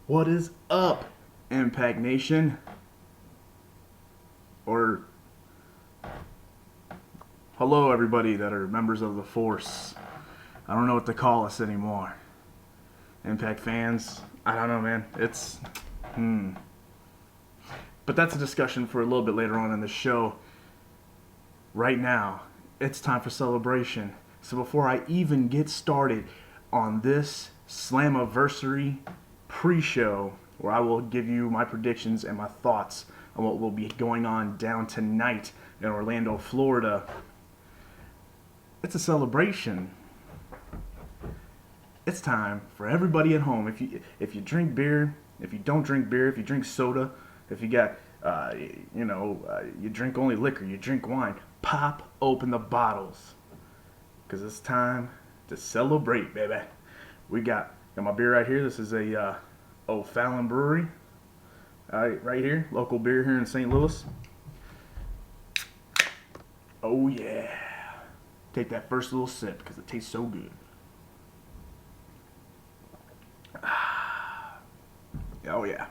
What is up, Impact Nation? Or hello, everybody that are members of the Force. I don't know what to call us anymore. Impact fans? I don't know, man. It's But that's a discussion for a little bit later on in the show. Right now, it's time for celebration. So before I even get started on this slammiversary pre-show, where I will give you my predictions and my thoughts on what will be going on down tonight in Orlando, Florida, it's a celebration. It's time for everybody at home. If you drink beer, if you don't drink beer, if you drink soda, if you got you drink only liquor, you drink wine, pop open the bottles, because it's time to celebrate, baby. We got my beer right here. This is a O'Fallon Brewery, right here, local beer here in St. Louis. Oh yeah, take that first little sip because it tastes so good. Oh yeah.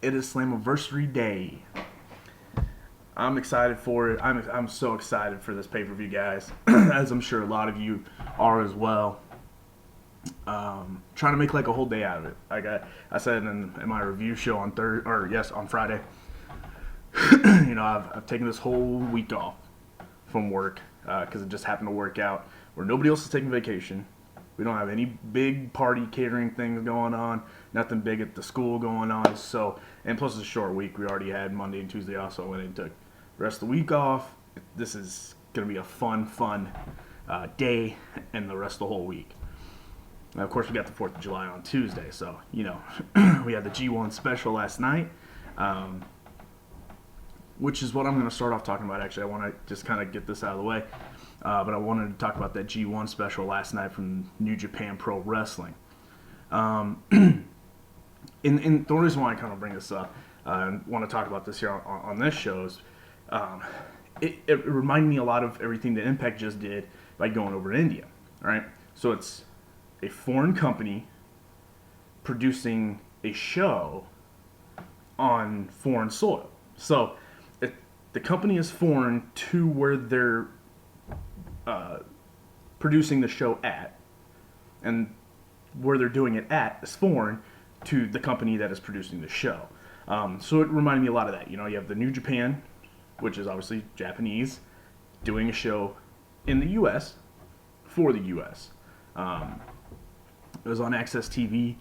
It is Slammiversary Day. I'm excited for it. I'm so excited for this pay-per-view, guys, as I'm sure a lot of you are as well. Trying to make like a whole day out of it. Like I said in my review show on on Friday. I've taken this whole week off from work because it just happened to work out where nobody else is taking vacation. We don't have any big party catering things going on. Nothing big at the school going on. So, and plus it's a short week. We already had Monday and Tuesday off, so I went and took the rest of the week off. This is going to be a fun day and the rest of the whole week. Now, of course, we got the 4th of July on Tuesday. So, we had the G1 special last night, which is what I'm going to start off talking about. Actually, I want to just kind of get this out of the way. But I wanted to talk about that G1 special last night from New Japan Pro Wrestling. And the reason why I kind of bring this up and want to talk about this here on this show is it reminded me a lot of everything that Impact just did by going over to India, right? So it's a foreign company producing a show on foreign soil. So the company is foreign to where they're producing the show at, and where they're doing it at is foreign to the company that is producing the show. So it reminded me a lot of that. You have the New Japan, which is obviously Japanese, doing a show in the U.S. for the U.S. It was on Access TV,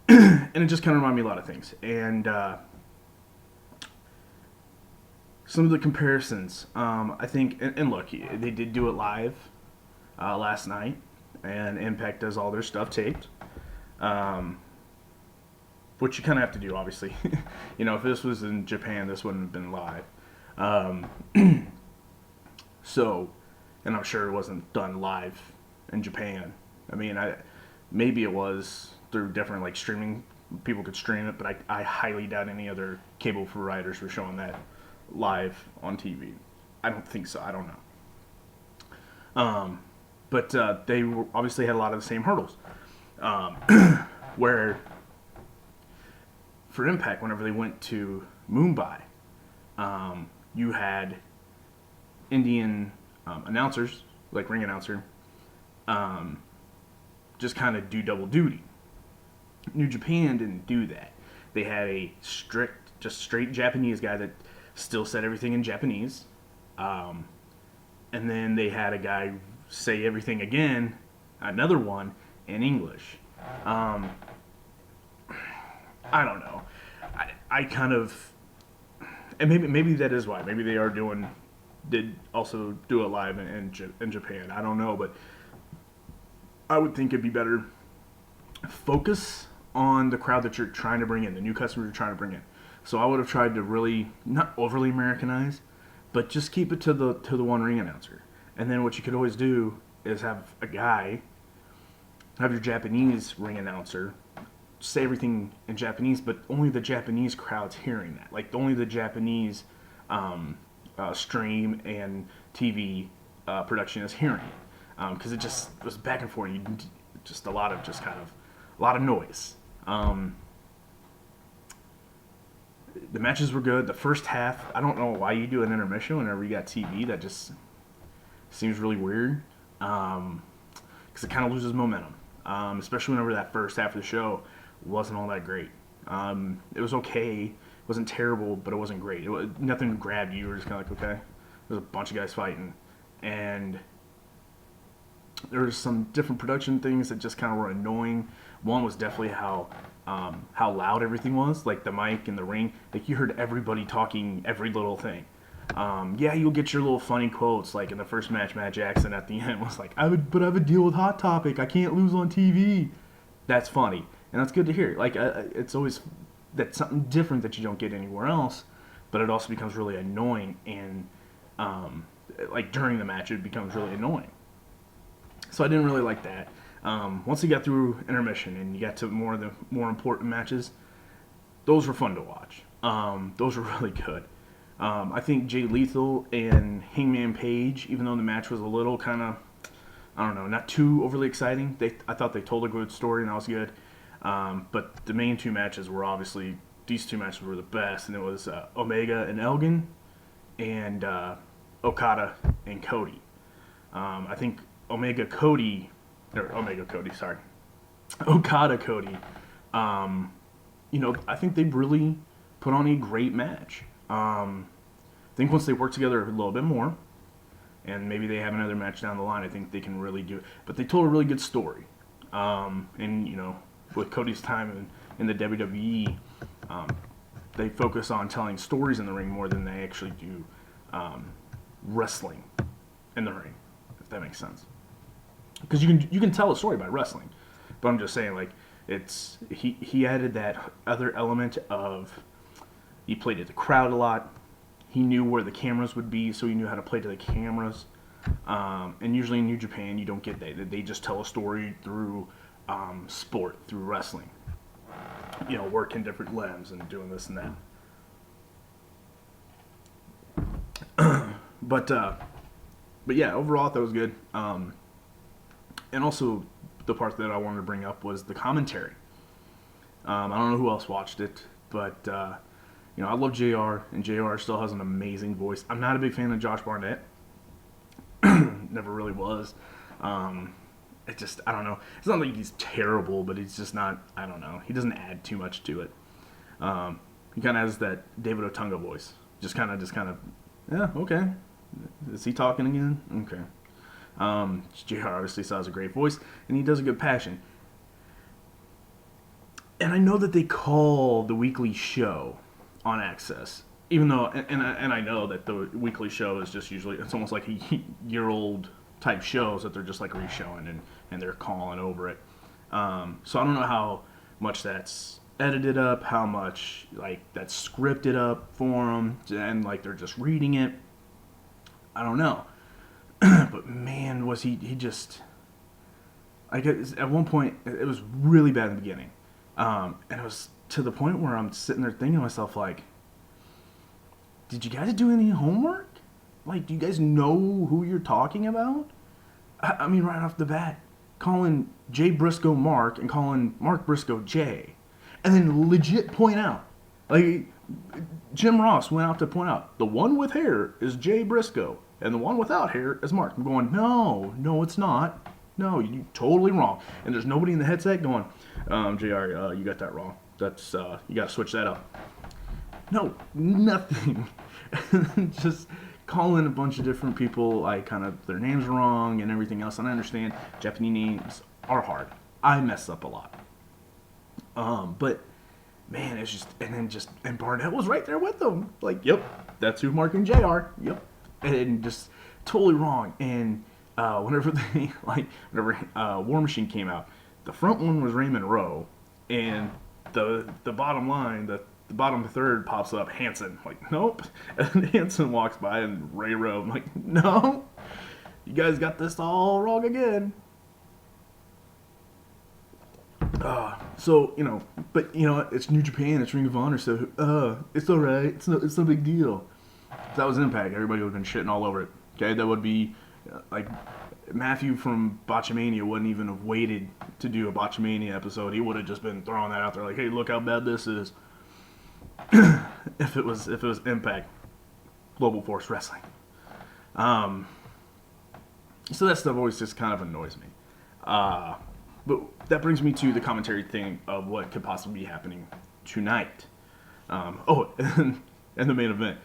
and it just kind of reminded me a lot of things. And some of the comparisons, I think, and look, they did do it live last night, and Impact does all their stuff taped, which you kind of have to do, obviously. If this was in Japan, this wouldn't have been live. So, and I'm sure it wasn't done live in Japan. I mean, maybe it was through different, like, streaming, people could stream it, but I highly doubt any other cable providers were showing that live on TV. I don't think so. I don't know. But they obviously had a lot of the same hurdles. Where for Impact, whenever they went to Mumbai, you had Indian announcers, like ring announcer, just kind of do double duty. New Japan didn't do that. They had a straight Japanese guy that still said everything in Japanese, and then they had a guy say everything again, another one, in English. I don't know. I kind of, and maybe that is why. Maybe they did also do it live in Japan. I don't know, but I would think it'd be better focus on the crowd that you're trying to bring in, the new customers you're trying to bring in. So I would have tried to really not overly Americanize, but just keep it to the one ring announcer. And then what you could always do is have your Japanese ring announcer say everything in Japanese, but only the Japanese crowd's hearing that. Like only the Japanese stream and TV production is hearing it, because it just was back and forth. Just a lot of noise. The matches were good. The first half, I don't know why you do an intermission whenever you got TV. That just seems really weird, because it kind of loses momentum, especially whenever that first half of the show wasn't all that great. It was okay. It wasn't terrible, but it wasn't great. Nothing grabbed you. You were just kind of like, okay, there's a bunch of guys fighting. And there was some different production things that just kind of were annoying. One was definitely how loud everything was, like the mic and the ring. Like, you heard everybody talking every little thing. Yeah, you'll get your little funny quotes, like in the first match, Matt Jackson at the end was like, I have a deal with Hot Topic. I can't lose on TV. That's funny, and that's good to hear. Like, it's always that's something different that you don't get anywhere else, but it also becomes really annoying, and like during the match, it becomes really annoying. So I didn't really like that. Once you got through intermission and you got to more of the more important matches, those were fun to watch. Those were really good. I think Jay Lethal and Hangman Page, even though the match was a little kind of, I don't know, not too overly exciting, I thought they told a good story and that was good. But the main two matches were obviously, these two matches were the best, and it was Omega and Elgin and Okada and Cody. I think Okada Cody, I think they really put on a great match. I think once they work together a little bit more, and maybe they have another match down the line, I think they can really do it. But they told a really good story. And, with Cody's time in the WWE, they focus on telling stories in the ring more than they actually do wrestling in the ring, if that makes sense. Because you can tell a story by wrestling, but I'm just saying, like, it's he added that other element of, he played to the crowd a lot. He knew where the cameras would be, so he knew how to play to the cameras. And usually in New Japan, you don't get that. They just tell a story through sport, through wrestling. Working different limbs and doing this and that. But yeah, overall, that was good. And also, the part that I wanted to bring up was the commentary. I don't know who else watched it, but I love JR, and JR still has an amazing voice. I'm not a big fan of Josh Barnett. Never really was. I don't know. It's not like he's terrible, but he's just not, I don't know. He doesn't add too much to it. He kind of has that David Otunga voice. Just kind of, yeah, okay. Is he talking again? Okay. JR obviously still has a great voice, and he does a good passion. And I know that they call the weekly show on Access, even though, and I know that the weekly show is just usually, it's almost like a year-old type shows that they're just like re-showing and they're calling over it. So I don't know how much that's edited up, how much like that's scripted up for them, and like they're just reading it. I don't know. But man, was he just, I guess at one point it was really bad in the beginning, and it was to the point where I'm sitting there thinking to myself, like, did you guys do any homework? Like, do you guys know who you're talking about? I mean, right off the bat, calling Jay Briscoe Mark and calling Mark Briscoe Jay, and then legit point out, like, Jim Ross went out to point out, the one with hair is Jay Briscoe, and the one without hair is Mark. I'm going, no, it's not. No, you're totally wrong. And there's nobody in the headset going, JR, you got that wrong. That's, you got to switch that up. No, nothing. Just calling a bunch of different people, like, kind of their names wrong and everything else. And I understand Japanese names are hard. I mess up a lot. But man, it's just, and Barnett was right there with them. Like, yep, that's who Mark and JR. Yep. And just totally wrong. And whenever War Machine came out, the front one was Raymond Rowe, and the bottom line, the bottom third pops up Hanson. Like, nope. And Hanson walks by, and Ray Rowe. I'm like, no, you guys got this all wrong again. So, but it's New Japan, it's Ring of Honor, so it's all right. It's no big deal. If that was Impact, everybody would have been shitting all over it. Okay, that would be like Matthew from Botchamania wouldn't even have waited to do a Botchamania episode. He would have just been throwing that out there, like, "Hey, look how bad this is." if it was Impact, Global Force Wrestling. So that stuff always just kind of annoys me. But that brings me to the commentary thing of what could possibly be happening tonight. And the main event.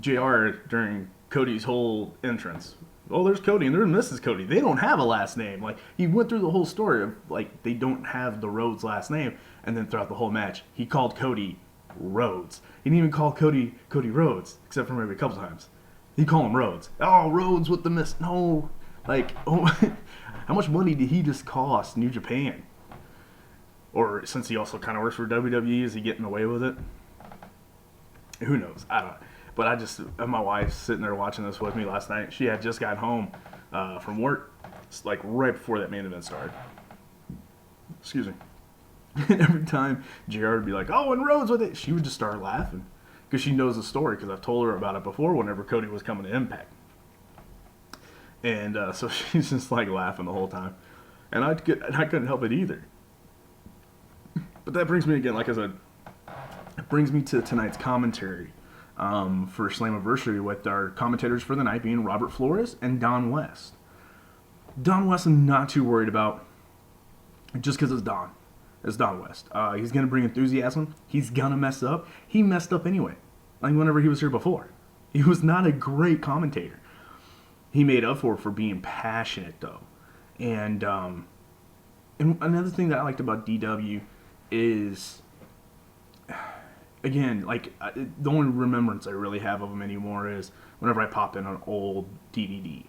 JR, during Cody's whole entrance, oh, there's Cody and there's Mrs. Cody. They don't have a last name. Like, he went through the whole story of, like, they don't have the Rhodes last name. And then throughout the whole match, he called Cody Rhodes. He didn't even call Cody Rhodes, except for maybe a couple times. He called him Rhodes. Oh, Rhodes with the miss. No. Like, oh, how much money did he just cost New Japan? Or since he also kind of works for WWE, is he getting away with it? Who knows? I don't know. But my wife sitting there watching this with me last night. She had just got home from work, like right before that main event started. Excuse me. And every time JR would be like, "Oh, and Rhodes with it," she would just start laughing because she knows the story. Because I've told her about it before. Whenever Cody was coming to Impact, and so she's just like laughing the whole time, and I couldn't help it either. But that brings me again, like I said, it brings me to tonight's commentary. For Slammiversary, with our commentators for the night being Robert Flores and Don West. Don West I'm not too worried about, just because it's Don. It's Don West. He's going to bring enthusiasm. He's going to mess up. He messed up anyway, like whenever he was here before. He was not a great commentator. He made up for being passionate, though. And another thing that I liked about DW is, again, like, the only remembrance I really have of him anymore is whenever I pop in an old DVD.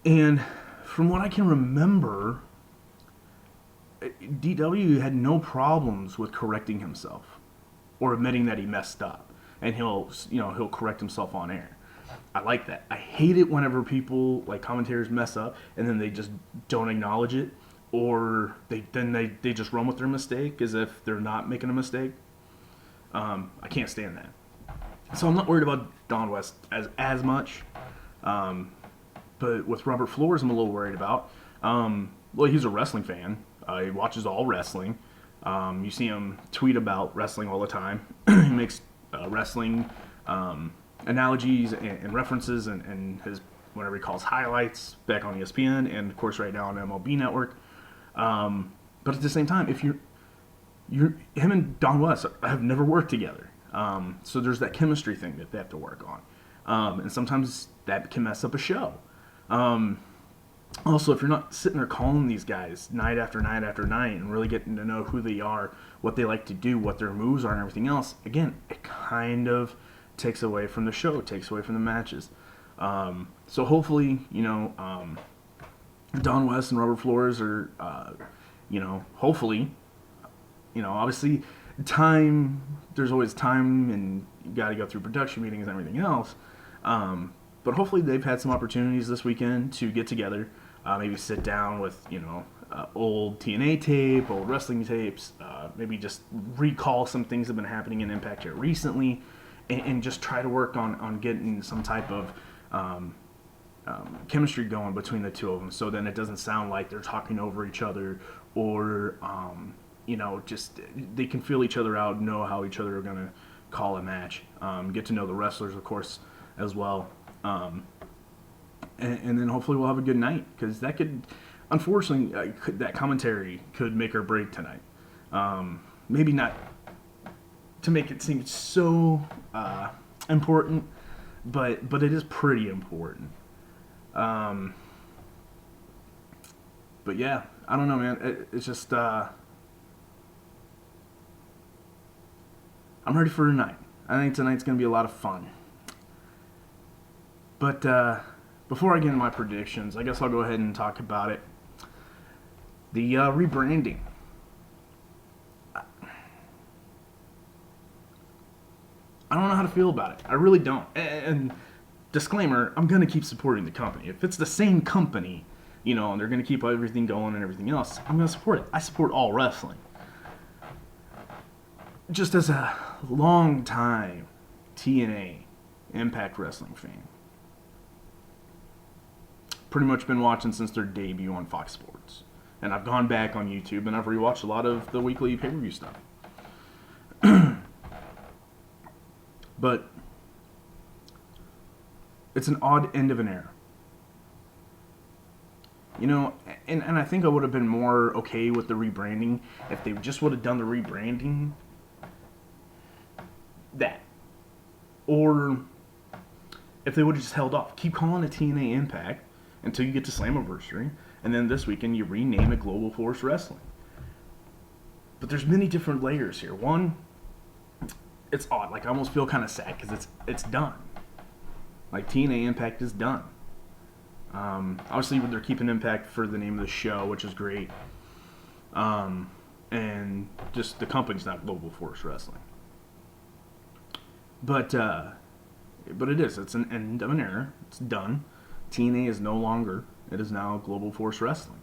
And from what I can remember, DW had no problems with correcting himself or admitting that he messed up, and he'll correct himself on air. I like that. I hate it whenever people, like commentators, mess up and then they just don't acknowledge it, or they just run with their mistake as if they're not making a mistake. I can't stand that. So I'm not worried about Don West as much. But with Robert Flores, I'm a little worried about. Well, he's a wrestling fan. He watches all wrestling. You see him tweet about wrestling all the time. He makes wrestling analogies and references and his, whenever he calls highlights, back on ESPN and, of course, right now on MLB Network. But at the same time, if him and Don West have never worked together. So there's that chemistry thing that they have to work on. And sometimes that can mess up a show. Also, if you're not sitting there calling these guys night after night after night and really getting to know who they are, what they like to do, what their moves are, and everything else, again, it kind of takes away from the show, takes away from the matches. So hopefully, Don West and Robert Flores are, hopefully, obviously there's always time and you got to go through production meetings and everything else. But hopefully they've had some opportunities this weekend to get together, maybe sit down with, old TNA tape, old wrestling tapes, maybe just recall some things that have been happening in Impact here recently, and just try to work on getting some type of chemistry going between the two of them, so then it doesn't sound like they're talking over each other, or just they can feel each other out, know how each other are going to call a match, get to know the wrestlers, of course, as well. And then hopefully we'll have a good night, because that could, unfortunately, that commentary could make or break tonight. Maybe not to make it seem so important, but it is pretty important. But yeah, I don't know, man. It's just I'm ready for tonight. I think tonight's gonna be a lot of fun. But before I get into my predictions, I guess I'll go ahead and talk about it. The rebranding. I don't know how to feel about it. I really don't. And disclaimer, I'm going to keep supporting the company. If it's the same company, and they're going to keep everything going and everything else, I'm going to support it. I support all wrestling. Just as a long time TNA Impact Wrestling fan. Pretty much been watching since their debut on Fox Sports. And I've gone back on YouTube and I've rewatched a lot of the weekly pay-per-view stuff. But it's an odd end of an era. You know, and I think I would have been more okay with the rebranding if they just would have done the rebranding. That. Or if they would have just held off. Keep calling it TNA Impact until you get to Slammiversary. And then this weekend you rename it Global Force Wrestling. But there's many different layers here. One, it's odd. Like, I almost feel kind of sad because it's done. Like, TNA Impact is done. Obviously, they're keeping Impact for the name of the show, which is great. And just the company's not Global Force Wrestling. But it is. It's an end of an era. It's done. TNA is no longer. It is now Global Force Wrestling.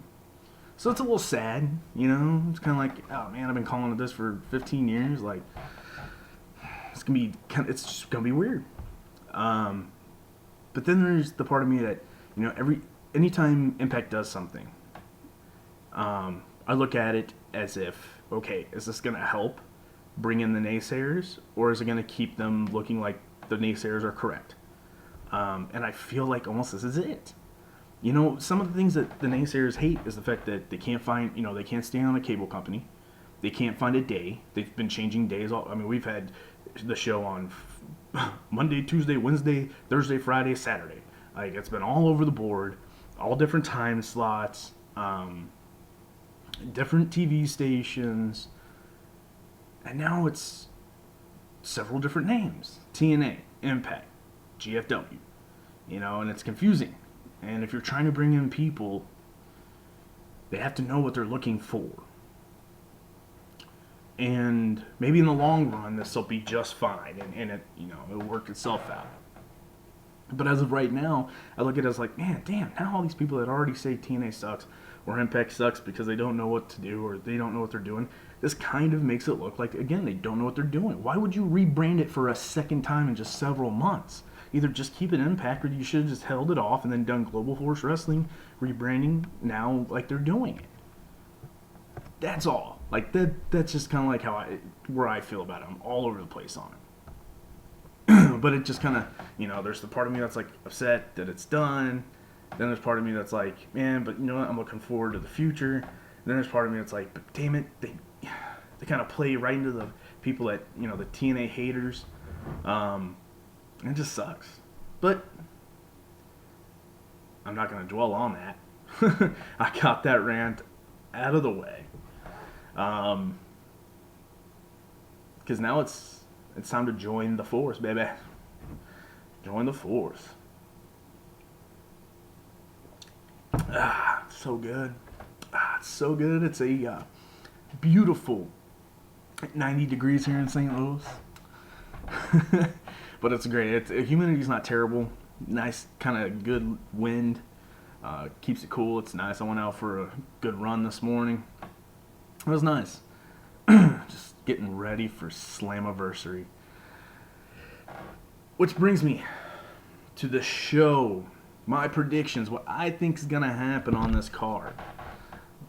So it's a little sad, you know? It's kind of like, oh man, I've been calling it this for 15 years. Like, it's just gonna be weird. But then there's the part of me that, you know, anytime Impact does something, I look at it as if, okay, is this gonna help bring in the naysayers, or is it gonna keep them looking like the naysayers are correct? And I feel like almost this is it. You know, some of the things that the naysayers hate is the fact that they can't find, you know, they can't stay on a cable company. They can't find a day. They've been changing days. We've had the show on Monday, Tuesday, Wednesday, Thursday, Friday, Saturday. Like, it's been all over the board, all different time slots, different TV stations. And now it's several different names. TNA, Impact, GFW. You know, and it's confusing. And if you're trying to bring in people, they have to know what they're looking for. And maybe in the long run, this will be just fine, and it, you know, it'll work itself out. But as of right now, I look at it as like, man, damn, now all these people that already say TNA sucks or Impact sucks because they don't know what to do or they don't know what they're doing, this kind of makes it look like, again, they don't know what they're doing. Why would you rebrand it for a second time in just several months? Either just keep it Impact, or you should have just held it off and then done Global Force Wrestling rebranding now like they're doing it. That's all. Like, that's just kind of like where I feel about it. I'm all over the place on it. But it just kind of, you know, there's the part of me that's like upset that it's done. Then there's part of me that's like, man, but you know what? I'm looking forward to the future. And then there's part of me that's like, but damn it, they kind of play right into the people that, you know, the TNA haters. It just sucks. But I'm not going to dwell on that. I got that rant out of the way. Because now it's time to join the force, baby. Join the force. So good. It's so good. It's a beautiful 90 degrees here in St. Louis. But it's great. Humidity's not terrible. Nice, kind of good wind. Keeps it cool. It's nice. I went out for a good run this morning. It was nice. Just getting ready for Slammiversary. Which brings me to the show. My predictions. What I think is going to happen on this card.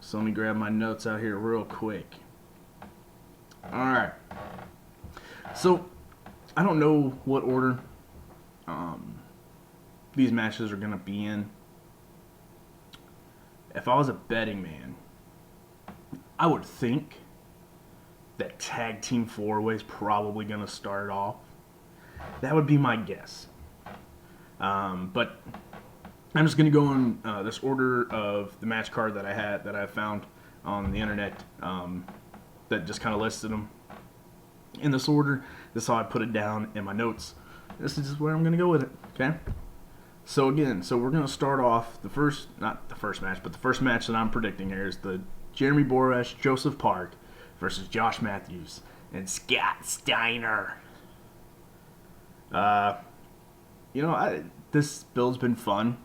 So let me grab my notes out here real quick. Alright. So, I don't know what order these matches are going to be in. If I was a betting man, I would think that Tag Team 4-Way is probably going to start off. That would be my guess. But I'm just going to go in this order of the match card that I found on the internet that just kind of listed them in this order. This is how I put it down in my notes. This is just where I'm going to go with it, okay? So again, we're going to start off the first match that I'm predicting here is the Jeremy Borash, Joseph Park versus Josh Matthews and Scott Steiner. This build's been fun.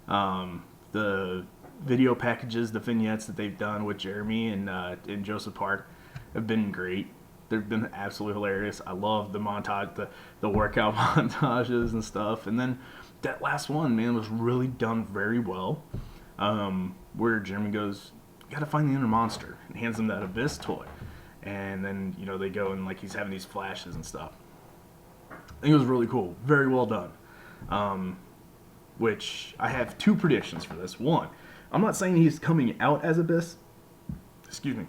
The video packages, the vignettes that they've done with Jeremy and Joseph Park have been great. They've been absolutely hilarious. I love the montage, the workout montages and stuff. And then that last one, man, was really done very well. Where Jeremy goes, "You got to find the inner monster," and hands him that Abyss toy. And then, you know, they go and like he's having these flashes and stuff. I think it was really cool. Very well done. Which I have two predictions for this. One, I'm not saying he's coming out as Abyss. Excuse me.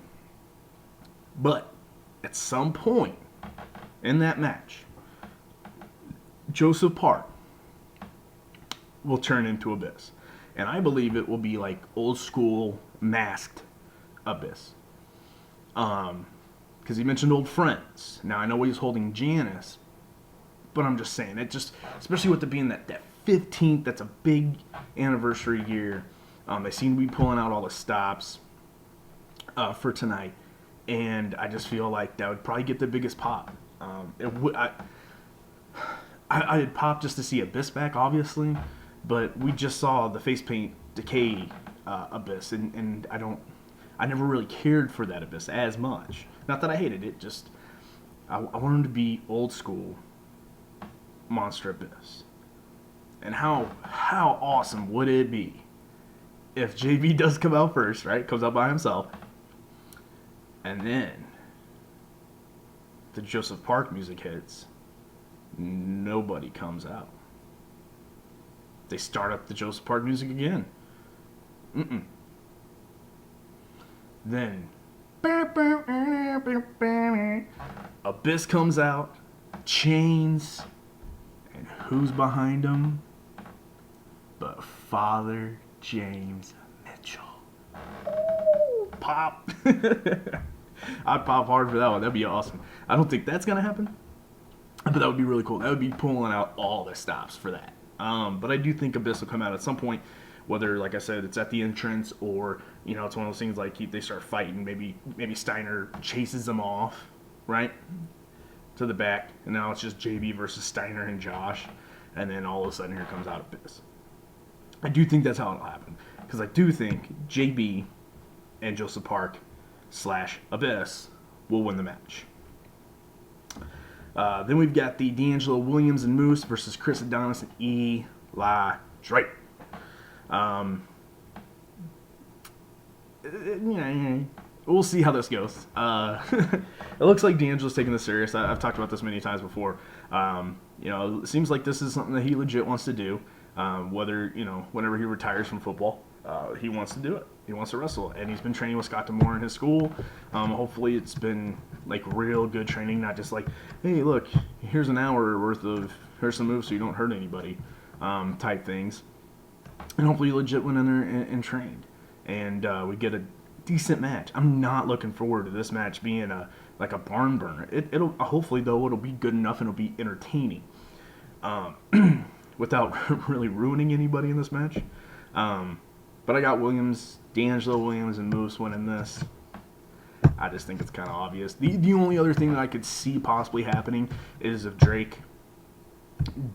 But at some point in that match, Joseph Park will turn into Abyss. And I believe it will be like old school masked Abyss. Because he mentioned old friends. Now I know he's holding Janice, but I'm just saying it just, especially with it being that 15th, that's a big anniversary year. They seem to be pulling out all the stops for tonight, and I just feel like that would probably get the biggest pop. I'd pop just to see Abyss back, obviously, but we just saw the face paint decay Abyss, and I never really cared for that Abyss as much. Not that I hated it, just I want him to be old school Monster Abyss. And how awesome would it be if JB does come out first, right? Comes out by himself, and then the Joseph Park music hits. Nobody comes out. They start up the Joseph Park music again. Then Abyss comes out, chains, and who's behind him but Father James Mitchell. Pop. I'd pop hard for that one. That'd be awesome. I don't think that's gonna happen, but that would be really cool. That would be pulling out all the stops for that. But I do think Abyss will come out at some point, whether, like I said, it's at the entrance or, you know, it's one of those things like they start fighting. Maybe Steiner chases them off, right, to the back, and now it's just JB versus Steiner and Josh, and then all of a sudden here comes out Abyss. I do think that's how it'll happen, because I do think JB and Joseph Park / Abyss will win the match. Then we've got the D'Angelo Williams and Moose versus Chris Adonis and Eli Drake. We'll see how this goes. It looks like D'Angelo's taking this serious. I've talked about this many times before. It seems like this is something that he legit wants to do. Whenever he retires from football, he wants to do it. He wants to wrestle, and he's been training with Scott D'Amore in his school. Hopefully, it's been like real good training, not just like, hey, look, here's an hour worth of here's some moves so you don't hurt anybody, type things. And hopefully, he legit went in there and trained, and we get a decent match. I'm not looking forward to this match being a barn burner. It'll hopefully though it'll be good enough and it'll be entertaining, without really ruining anybody in this match. But I got D'Angelo Williams and Moose winning this. I just think it's kind of obvious. The only other thing that I could see possibly happening is if Drake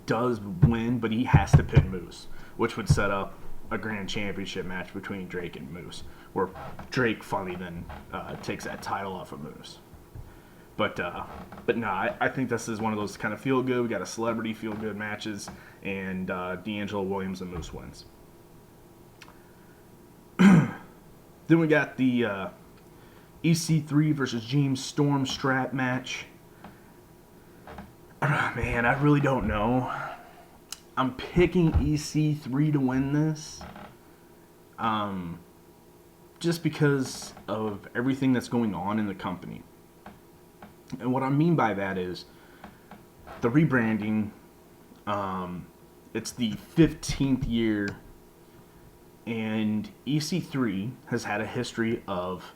does win, but he has to pin Moose, which would set up a grand championship match between Drake and Moose, where Drake finally then takes that title off of Moose. But no, I think this is one of those kind of feel good. We got a celebrity feel good matches, and D'Angelo Williams and Moose wins. Then we got the EC3 versus James Storm strap match. Man, I really don't know. I'm picking EC3 to win this, just because of everything that's going on in the company. And what I mean by that is the rebranding. It's the 15th year, and EC3 has had a history of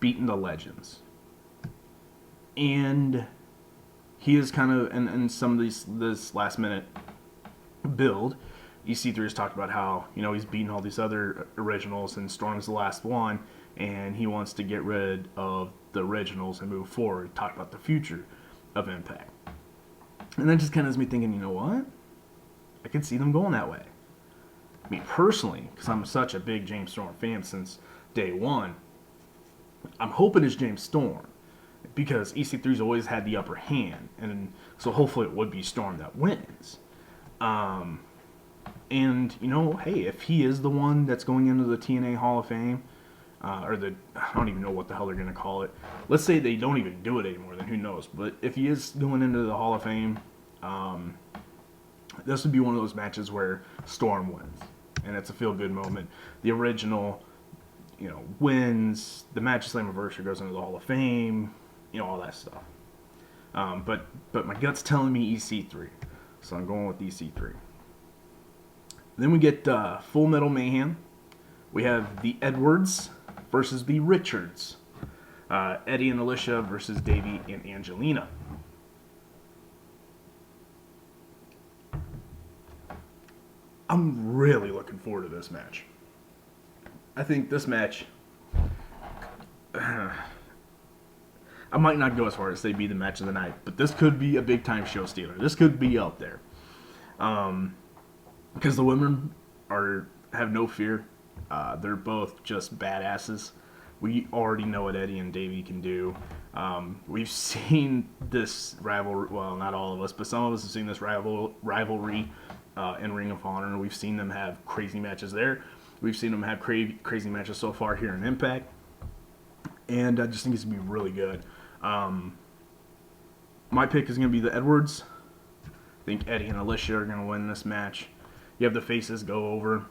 beating the legends. And he is kind of, in some of this last minute build, EC3 has talked about how, he's beaten all these other originals and Storm's the last one, and he wants to get rid of the originals and move forward, talk about the future of Impact. And that just kind of has me thinking, you know what? I can see them going that way. I mean, personally, because I'm such a big James Storm fan since day one, I'm hoping it's James Storm. because EC3's always had the upper hand, and so hopefully it would be Storm that wins. And hey, if he is the one that's going into the TNA Hall of Fame, or I don't even know what the hell they're gonna call it. Let's say they don't even do it anymore, then who knows? But if he is going into the Hall of Fame, this would be one of those matches where Storm wins, and it's a feel-good moment. The original, wins. The match Slammiversary goes into the Hall of Fame. All that stuff. But my gut's telling me EC3, so I'm going with EC3. Then we get Full Metal Mayhem. We have the Edwards versus the Richards. Eddie and Alicia versus Davey and Angelina. I'm really looking forward to this match. I think this match, I might not go as far as say be the match of the night, but this could be a big time show stealer. This could be up there. Because the women have no fear. They're both just badasses. We already know what Eddie and Davey can do. We've seen this rivalry, well, not all of us, but some of us have seen this rivalry in Ring of Honor. We've seen them have crazy matches there. We've seen them have crazy matches so far here in Impact. And I just think it's going to be really good. My pick is going to be the Edwards. I think Eddie and Alicia are going to win this match. You have the faces go over.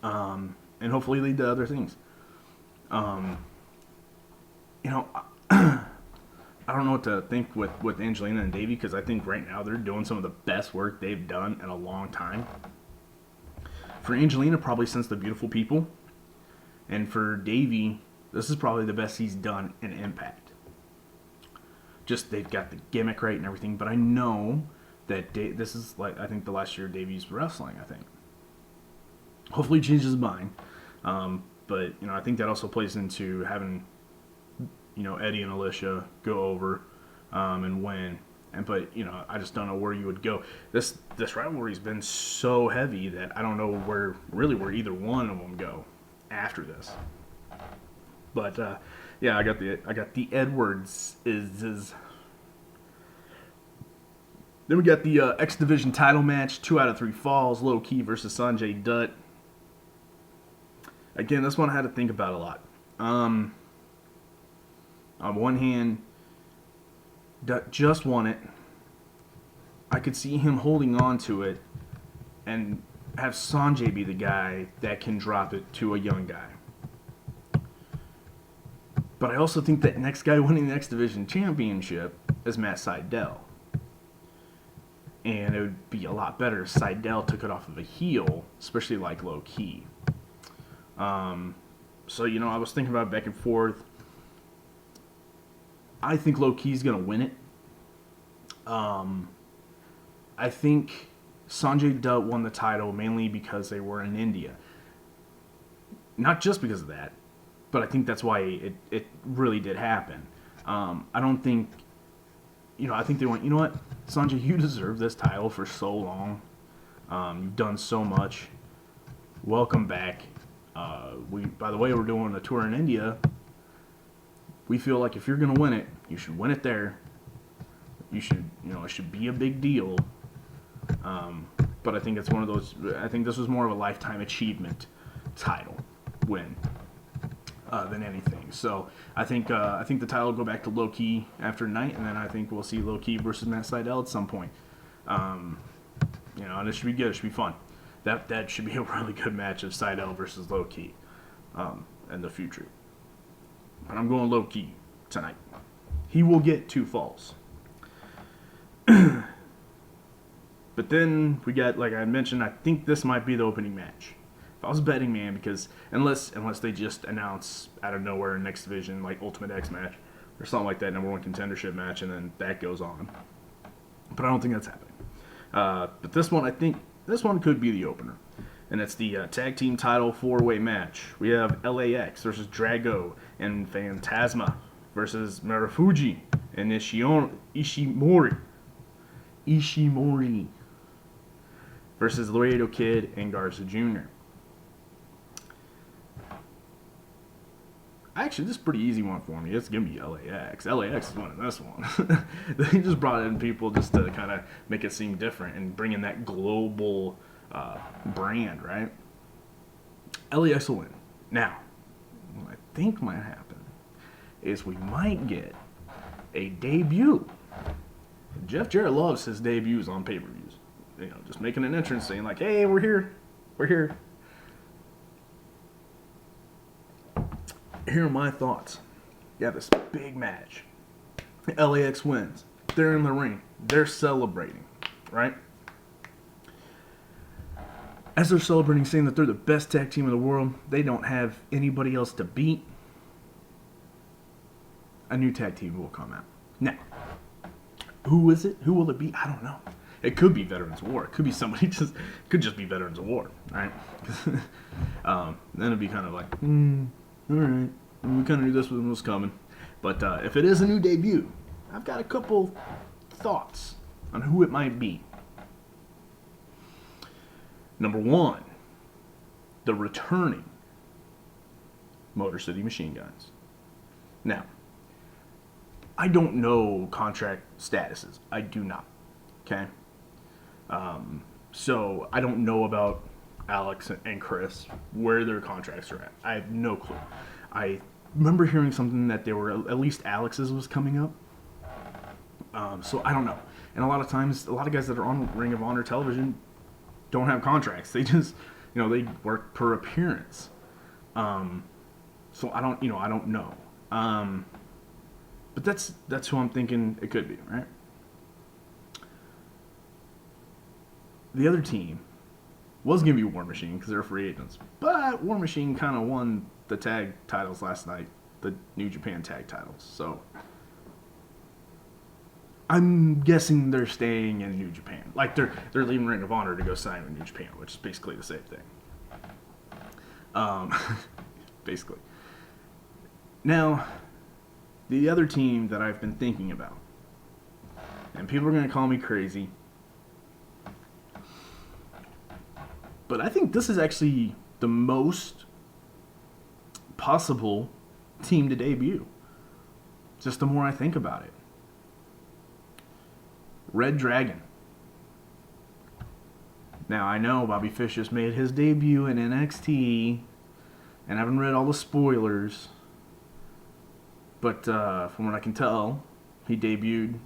And hopefully lead to other things. I don't know what to think with Angelina and Davey, because I think right now they're doing some of the best work they've done in a long time. For Angelina, probably since The Beautiful People. And for Davey, this is probably the best he's done in Impact. Just they've got the gimmick right and everything, but I know that this is I think the last year Davey's wrestling, I think. Hopefully he changes his mind. But I think that also plays into having Eddie and Alicia go over and win. But I just don't know where you would go. This rivalry's been so heavy that I don't know where either one of them go after this. But yeah, I got the Edwards is. Then we got the X Division title match, 2 out of 3 falls, Low Key versus Sanjay Dutt. Again, this one I had to think about a lot. On one hand, Dutt just won it. I could see him holding on to it and have Sanjay be the guy that can drop it to a young guy. But I also think that next guy winning the X Division Championship is Matt Sydal. And it would be a lot better if Sydal took it off of a heel, especially like Low Key. So, I was thinking about it back and forth. I think Low Key's going to win it. I think Sanjay Dutt won the title mainly because they were in India. Not just because of that, but I think that's why it really did happen. I don't think, I think they went, what, Sanjay, you deserve this title for so long. You've done so much. Welcome back. By the way, we're doing a tour in India. We feel like if you're going to win it, you should win it there. You should, it should be a big deal. But I think it's one of those, I think this was more of a lifetime achievement title win than anything. So I think the title will go back to Low Key after tonight, and then I think we'll see Low Key versus Matt Sydal at some point. And it should be good. It should be fun. That should be a really good match of Sydal versus Low Key in the future. But I'm going Low Key tonight. He will get 2 falls. But then we got, like I mentioned, I think this might be the opening match. If I was a betting man, because unless they just announce out of nowhere a next division like Ultimate X match or something like that, #1 contendership match, and then that goes on. But I don't think that's happening. But this one, I think this one could be the opener, and it's the tag team title 4-way match. We have LAX versus Drago and Phantasma versus Marufuji and Ishimori versus Laredo Kid and Garza Jr. I actually, this is a pretty easy one for me. It's going to be LAX. LAX is winning this one. They just brought in people just to kind of make it seem different and bring in that global brand, right? LAX will win. Now, what I think might happen is we might get a debut. Jeff Jarrett loves his debuts on pay-per-views. You know, just making an entrance saying like, hey, we're here. We're here. Here are my thoughts. You have this big match. LAX wins. They're in the ring. They're celebrating, right? As they're celebrating, saying that they're the best tag team in the world, they don't have anybody else to beat, a new tag team will come out. Now, who is it? Who will it be? I don't know. It could be Veterans War. It could be somebody could just be Veterans of War, right? Then it'd be kind of like, all right, we kind of knew this one was coming. But if it is a new debut, I've got a couple thoughts on who it might be. Number one, the returning Motor City Machine Guns. Now, I don't know contract statuses. I do not. Okay? So I don't know about Alex and Chris, where their contracts are at. I have no clue. I remember hearing something that they were, at least Alex's was coming up. So I don't know. And a lot of times, a lot of guys that are on Ring of Honor television don't have contracts. They just, they work per appearance. So I don't know. But that's who I'm thinking it could be, right? The other team was going to be War Machine because they're free agents. But War Machine kind of won the tag titles last night, the New Japan tag titles. So I'm guessing they're staying in New Japan. Like they're leaving Ring of Honor to go sign with New Japan, which is basically the same thing. Basically. Now, the other team that I've been thinking about, and people are going to call me crazy, but I think this is actually the most possible team to debut. Just the more I think about it. Red Dragon. Now, I know Bobby Fish just made his debut in NXT, and I haven't read all the spoilers, but from what I can tell, he debuted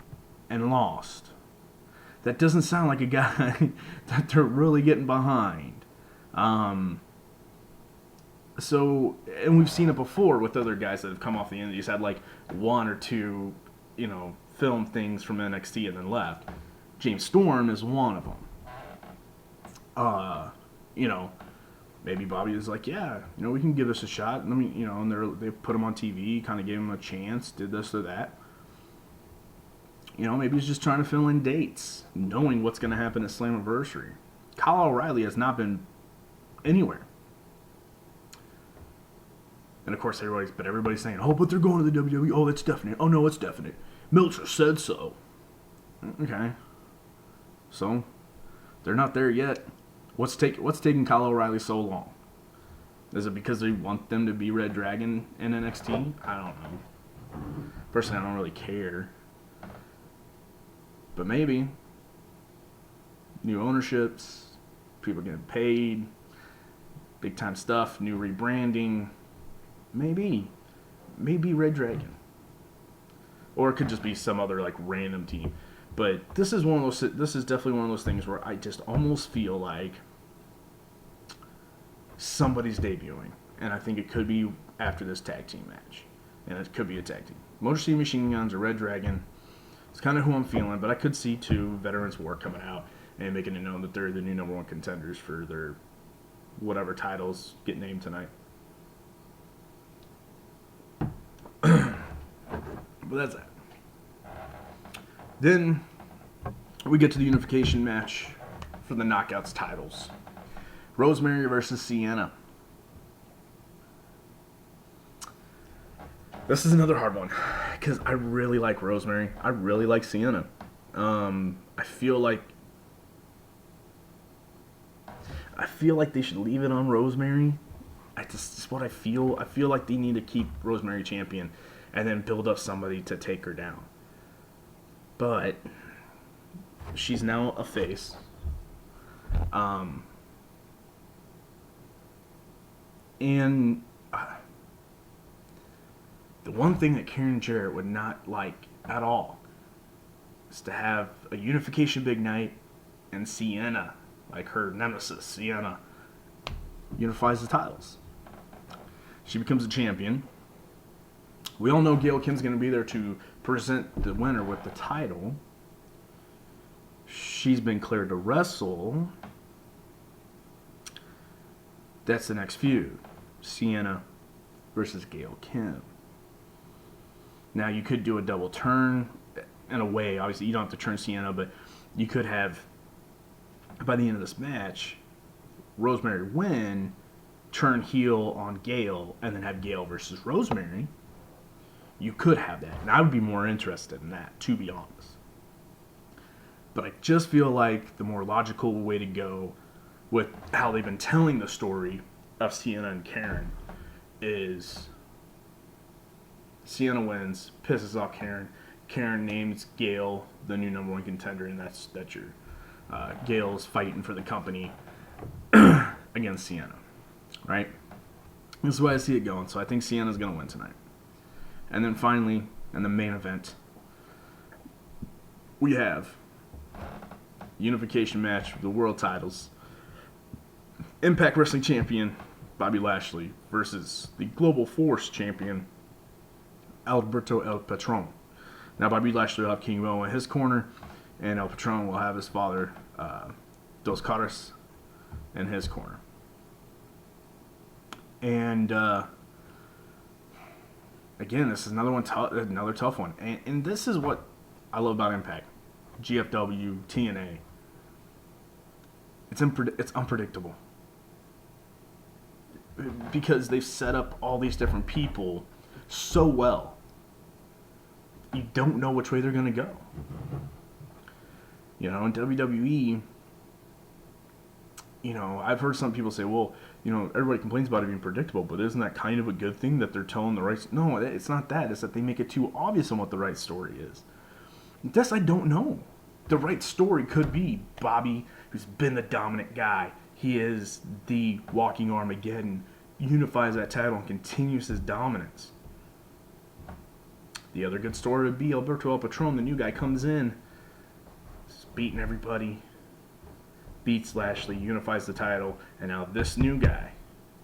and lost. That doesn't sound like a guy that they're really getting behind. So, and we've seen it before with other guys that have come off the indies, had like one or two, film things from NXT and then left. James Storm is one of them. Maybe Bobby is like, yeah, we can give this a shot. And they put him on TV, kind of gave him a chance, did this or that. Maybe he's just trying to fill in dates, knowing what's going to happen at Slammiversary. Kyle O'Reilly has not been anywhere. And of course, everybody's saying, oh, but they're going to the WWE. Oh, that's definite. Oh, no, it's definite. Meltzer said so. Okay. So, they're not there yet. What's taking Kyle O'Reilly so long? Is it because they want them to be Red Dragon in NXT? I don't know. Personally, I don't really care. But maybe. New ownerships, people getting paid, big time stuff, new rebranding. Maybe Red Dragon. Or it could just be some other like random team. But this is definitely one of those things where I just almost feel like somebody's debuting. And I think it could be after this tag team match. And it could be a tag team. Motor City Machine Guns or Red Dragon. It's kind of who I'm feeling, but I could see two Veterans War coming out and making it known that they're the new number one contenders for their whatever titles get named tonight. But that's that. Then we get to the unification match for the Knockouts titles. Rosemary versus Sienna. This is another hard one because I really like Rosemary. I really like Sienna. I feel like they should leave it on Rosemary It's what I feel. I feel like they need to keep Rosemary champion and then build up somebody to take her down. But she's now a face. And the one thing that Karen Jarrett would not like at all is to have a unification big night and Sienna, like her nemesis, Sienna, unifies the titles. She becomes a champion. We all know Gail Kim's going to be there to present the winner with the title. She's been cleared to wrestle. That's the next feud. Sienna versus Gail Kim. Now, you could do a double turn in a way. Obviously, you don't have to turn Sienna, but you could have, by the end of this match, Rosemary win, turn heel on Gail, and then have Gail versus Rosemary. You could have that. And I would be more interested in that, to be honest. But I just feel like the more logical way to go with how they've been telling the story of Sienna and Karen is Sienna wins, pisses off Karen. Karen names Gail the new number one contender, and that's your Gail's fighting for the company against Sienna, right? This is the way I see it going. So I think Sienna's going to win tonight. And then finally, in the main event, we have unification match for the world titles. Impact Wrestling Champion Bobby Lashley versus the Global Force Champion Alberto El Patron. Now, Bobby Lashley will have King Mo in his corner, and El Patron will have his father, Dos Caras, in his corner. And again, this is another tough one. And this is what I love about Impact, GFW, TNA. It's unpredictable. Because they've set up all these different people so well. You don't know which way they're going to go. You know, in WWE, you know, I've heard some people say, well, you know, everybody complains about it being predictable, but isn't that kind of a good thing that they're telling the right... No, it's not that. It's that they make it too obvious on what the right story is. This I don't know. The right story could be Bobby, who's been the dominant guy. He is the walking Armageddon, unifies that title and continues his dominance. The other good story would be Alberto El Patron, the new guy, comes in, beating everybody, beats Lashley, unifies the title, and now this new guy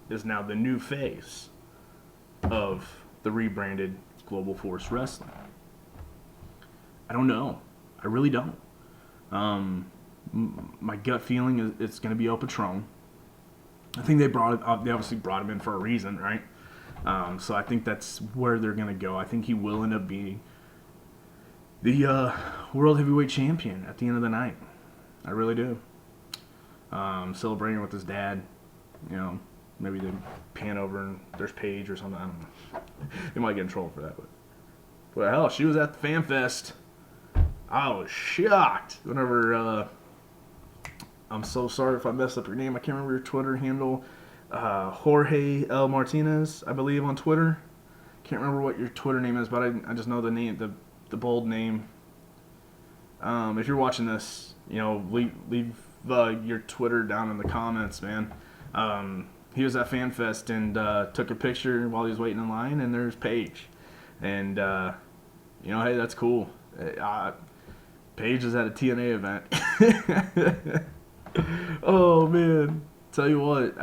is now the new face of the rebranded Global Force Wrestling. I don't know. I really don't. My gut feeling is it's going to be El Patron. I think they obviously brought him in for a reason, right? So I think that's where they're going to go. I think he will end up being the World Heavyweight Champion at the end of the night. I really do. Celebrating with his dad. You know, maybe they pan over and there's Paige or something. I don't know. They might get in trouble for that. But hell, she was at the Fan Fest. I was shocked whenever... I'm so sorry if I messed up your name. I can't remember your Twitter handle. Jorge L. Martinez, I believe, on Twitter. Can't remember what your Twitter name is, but I just know the name, the bold name. If you're watching this, you know, leave your Twitter down in the comments, man. He was at FanFest and took a picture while he was waiting in line, and there's Paige. And, you know, hey, that's cool. Paige is at a TNA event. Oh, man. Tell you what,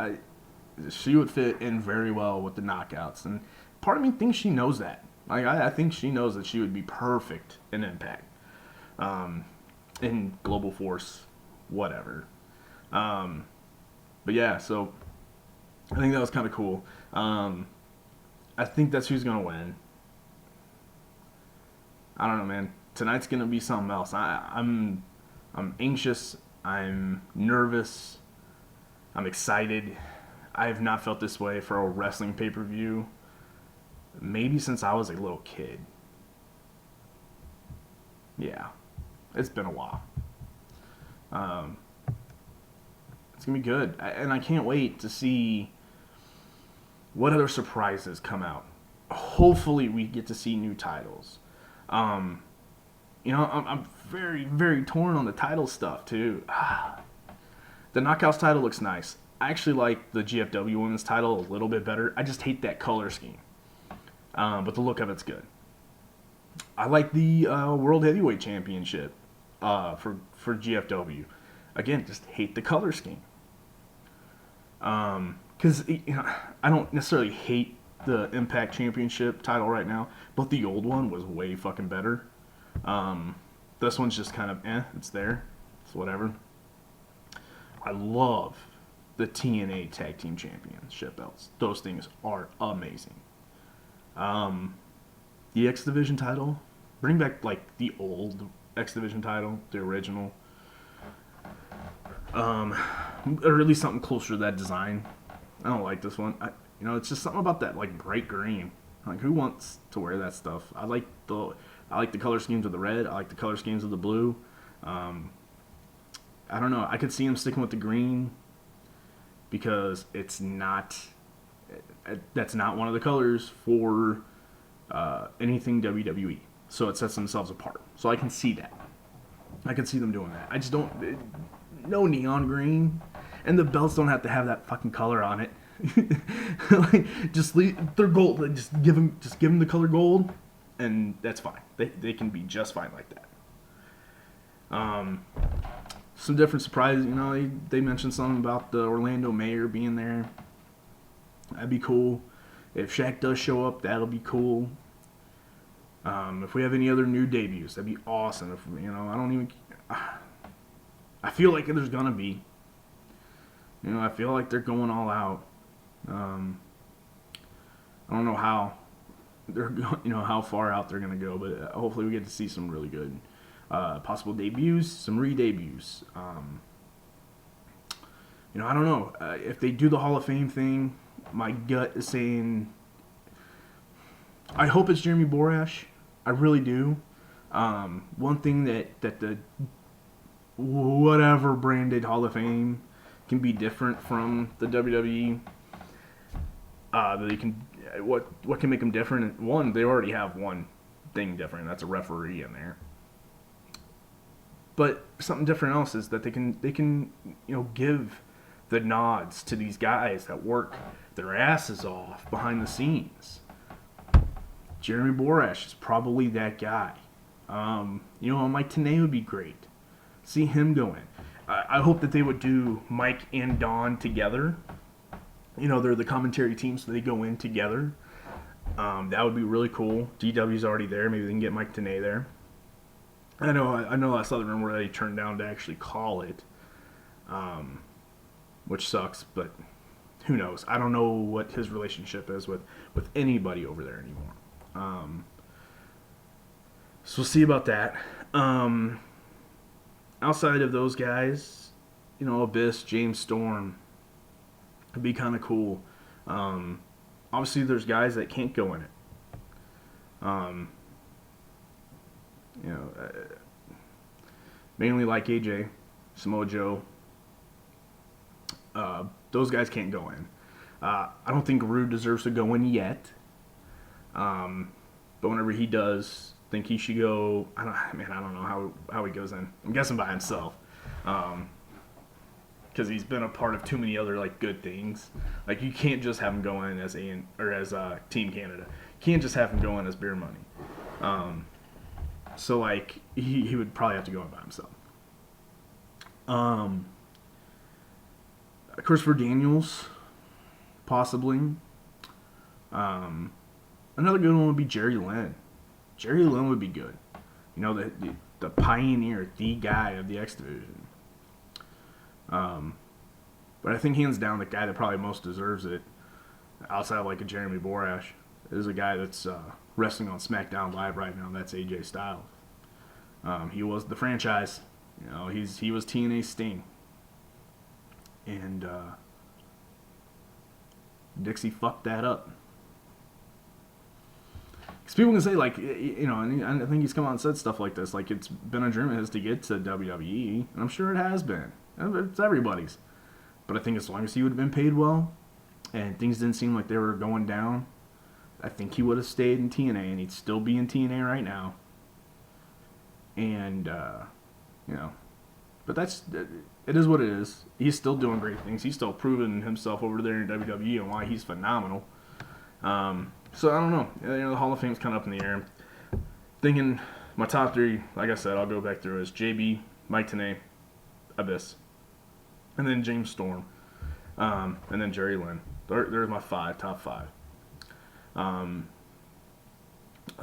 she would fit in very well with the knockouts. And part of me thinks she knows that. Like, I think she knows that she would be perfect in Impact. In Global Force, whatever. But yeah, so I think that was kind of cool. I think that's who's going to win. I don't know, man. Tonight's going to be something else. I'm anxious. I'm nervous. I'm excited. I have not felt this way for a wrestling pay-per-view maybe since I was a little kid. Yeah. It's been a while. It's going to be good. And I can't wait to see what other surprises come out? Hopefully, we get to see new titles. Um, I'm very, very torn on the title stuff too. The Knockouts title looks nice. I actually like the GFW Women's title a little bit better. I just hate that color scheme, but the look of it's good. I like the World Heavyweight Championship for GFW. Again, just hate the color scheme. Because I don't necessarily hate the Impact Championship title right now, but the old one was way fucking better. This one's just kind of it's there, it's whatever. I love the TNA Tag Team Championship belts. Those things are amazing. The X Division title, bring back like the old X Division title, the original. Or at least something closer to that design. I don't like this one. It's just something about that like bright green. Like, who wants to wear that stuff? I like the color schemes of the red. I like the color schemes of the blue. I don't know. I could see him sticking with the green because it's not. That's not one of the colors for anything WWE. So it sets themselves apart. So I can see that. I can see them doing that. I just don't. No neon green, and the belts don't have to have that fucking color on it. Like, just leave, they're gold. Like, just give them the color gold, and that's fine. They can be just fine like that. Some different surprises. They mentioned something about the Orlando mayor being there. That'd be cool. If Shaq does show up, that'll be cool. If we have any other new debuts, that'd be awesome. If I don't even. I feel like there's gonna be. I feel like they're going all out. I don't know how they're how far out they're gonna go, but hopefully we get to see some really good possible debuts, some re-debuts. I don't know if they do the Hall of Fame thing. My gut is saying I hope it's Jeremy Borash. I really do. One thing that the whatever branded Hall of Fame can be different from the WWE. They can what can make them different? One, they already have one thing different. That's a referee in there. But something different else is that they can give the nods to these guys that work their asses off behind the scenes. Jeremy Borash is probably that guy. Mike Tenay would be great. See him go in. I hope that they would do Mike and Don together. They're the commentary team, so they go in together. That would be really cool. DW's already there. Maybe they can get Mike Tenay there. I know I saw the rumor that he turned down to actually call it, which sucks, but who knows? I don't know what his relationship is with anybody over there anymore. So we'll see about that. Outside of those guys, Abyss, James Storm, it'd be kind of cool. Obviously, there's guys that can't go in it. Mainly like AJ, Samoa Joe. Those guys can't go in. I don't think Rude deserves to go in yet. But whenever he does, think he should go. I don't know how he goes in. I'm guessing by himself, because he's been a part of too many other good things. Like, you can't just have him go in as Team Canada. You can't just have him go in as Beer Money. So he would probably have to go in by himself. Christopher Daniels, possibly. Another good one would be Jerry Lynn. Jerry Lynn would be good. The pioneer, the guy of the X Division. But I think hands down the guy that probably most deserves it, outside of a Jeremy Borash, is a guy that's wrestling on SmackDown Live right now. That's AJ Styles. He was the franchise. He was TNA Sting. And Dixie fucked that up. Because people can say, and I think he's come out and said stuff like this, it's been a dream of his to get to WWE, and I'm sure it has been. It's everybody's. But I think as long as he would have been paid well, and things didn't seem like they were going down, I think he would have stayed in TNA, and he'd still be in TNA right now. And you know, but it is what it is. He's still doing great things. He's still proving himself over there in WWE and why he's phenomenal. So I don't know. The Hall of Fame's kind of up in the air. Thinking my top three, like I said, I'll go back through is JB, Mike Tenay, Abyss, and then James Storm, and then Jerry Lynn. There's my top five. I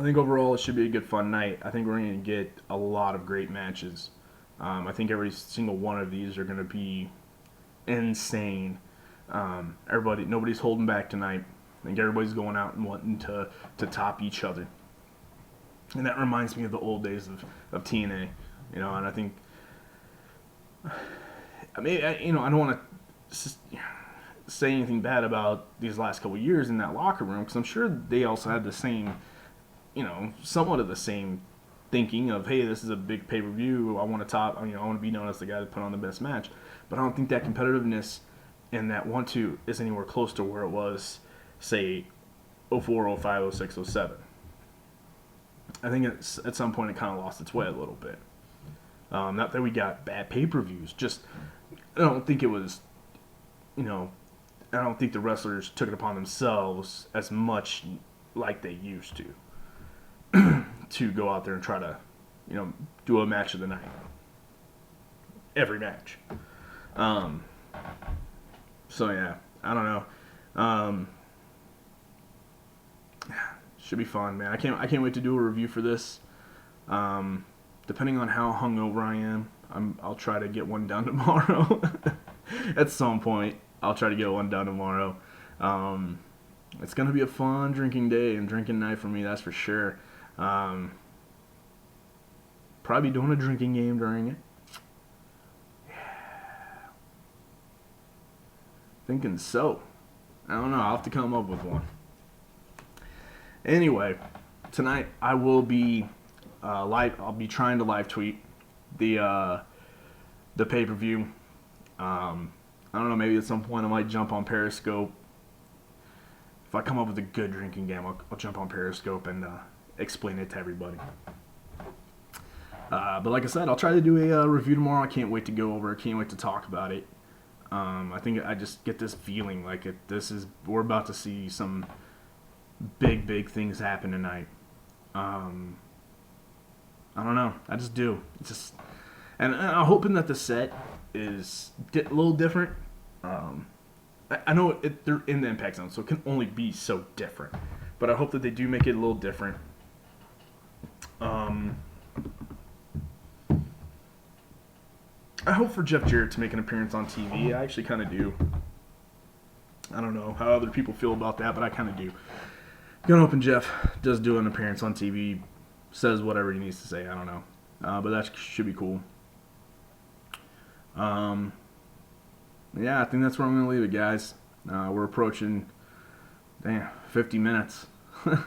think overall it should be a good fun night. I think we're going to get a lot of great matches. I think every single one of these are going to be insane. Nobody's holding back tonight. I think everybody's going out and wanting to top each other. And that reminds me of the old days of TNA, and I think, I don't want to say anything bad about these last couple of years in that locker room, because I'm sure they also had the same, somewhat of the same thinking of, hey, this is a big pay-per-view, I want to top, I want to be known as the guy that put on the best match. But I don't think that competitiveness and that 1-2 is anywhere close to where it was, say, 04, 05, 06, 07. I think at some point it kind of lost its way a little bit. Not that we got bad pay-per-views, just I don't think it was, I don't think the wrestlers took it upon themselves as much like they used to go out there and try to, do a match of the night. Every match. So yeah, I don't know. Should be fun, man. I can't wait to do a review for this. Depending on how hungover I am, I'll try to get one done tomorrow. At some point, I'll try to get one done tomorrow. It's gonna be a fun drinking day and drinking night for me, that's for sure. Probably doing a drinking game during it. Yeah. Thinking so. I don't know. I'll have to come up with one. Anyway, tonight I will be live. I'll be trying to live tweet the pay-per-view. I don't know. Maybe at some point I might jump on Periscope. If I come up with a good drinking game, I'll jump on Periscope and explain it to everybody. But like I said, I'll try to do a review tomorrow. I can't wait to go over it. Can't wait to talk about it. I think I just get this feeling like we're about to see some big things happen tonight. I don't know. I just do. And I'm hoping that the set is a little different. I know they're in the Impact Zone, so it can only be so different. But I hope that they do make it a little different. I hope for Jeff Jarrett to make an appearance on TV. I actually kind of do. I don't know how other people feel about that, but I kind of do. Gonna hoping Jeff does do an appearance on TV, says whatever he needs to say. I don't know, but that should be cool. Yeah, I think that's where I'm gonna leave it, guys. We're approaching, 50 minutes. So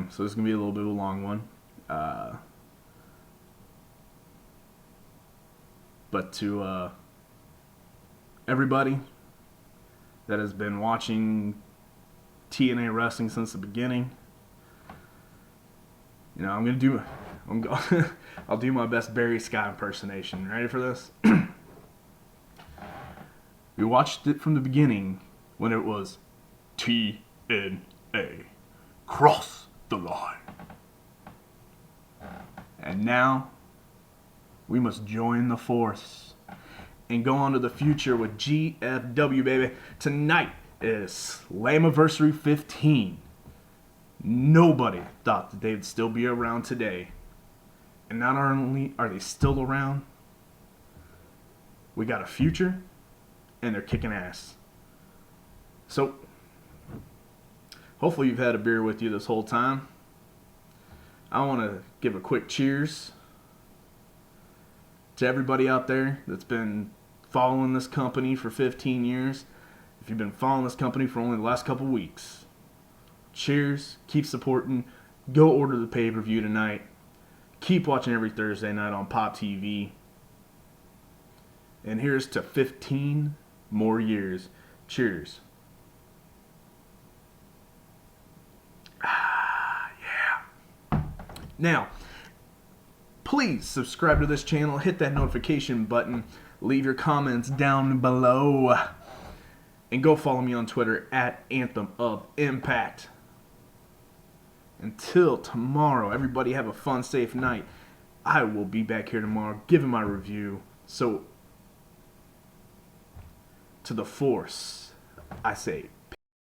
this is gonna be a little bit of a long one. But to everybody that has been watching TNA wrestling since the beginning, I'll do my best Barry Scott impersonation. Ready for this? We watched it from the beginning when it was TNA. Cross the line. And now we must join the force and go on to the future with GFW, baby. Tonight is Slammiversary 15. Nobody thought that they'd still be around today. And not only are they still around, we got a future, and they're kicking ass. So, hopefully you've had a beer with you this whole time. I want to give a quick cheers to everybody out there that's been following this company for 15 years. If you've been following this company for only the last couple weeks, cheers, keep supporting, go order the pay-per-view tonight, keep watching every Thursday night on Pop TV, and here's to 15 more years. Cheers. Now, please subscribe to this channel, hit that notification button, leave your comments down below, and go follow me on Twitter at Anthem of Impact. Until tomorrow, everybody have a fun, safe night. I will be back here tomorrow giving my review. So, to the force, I say,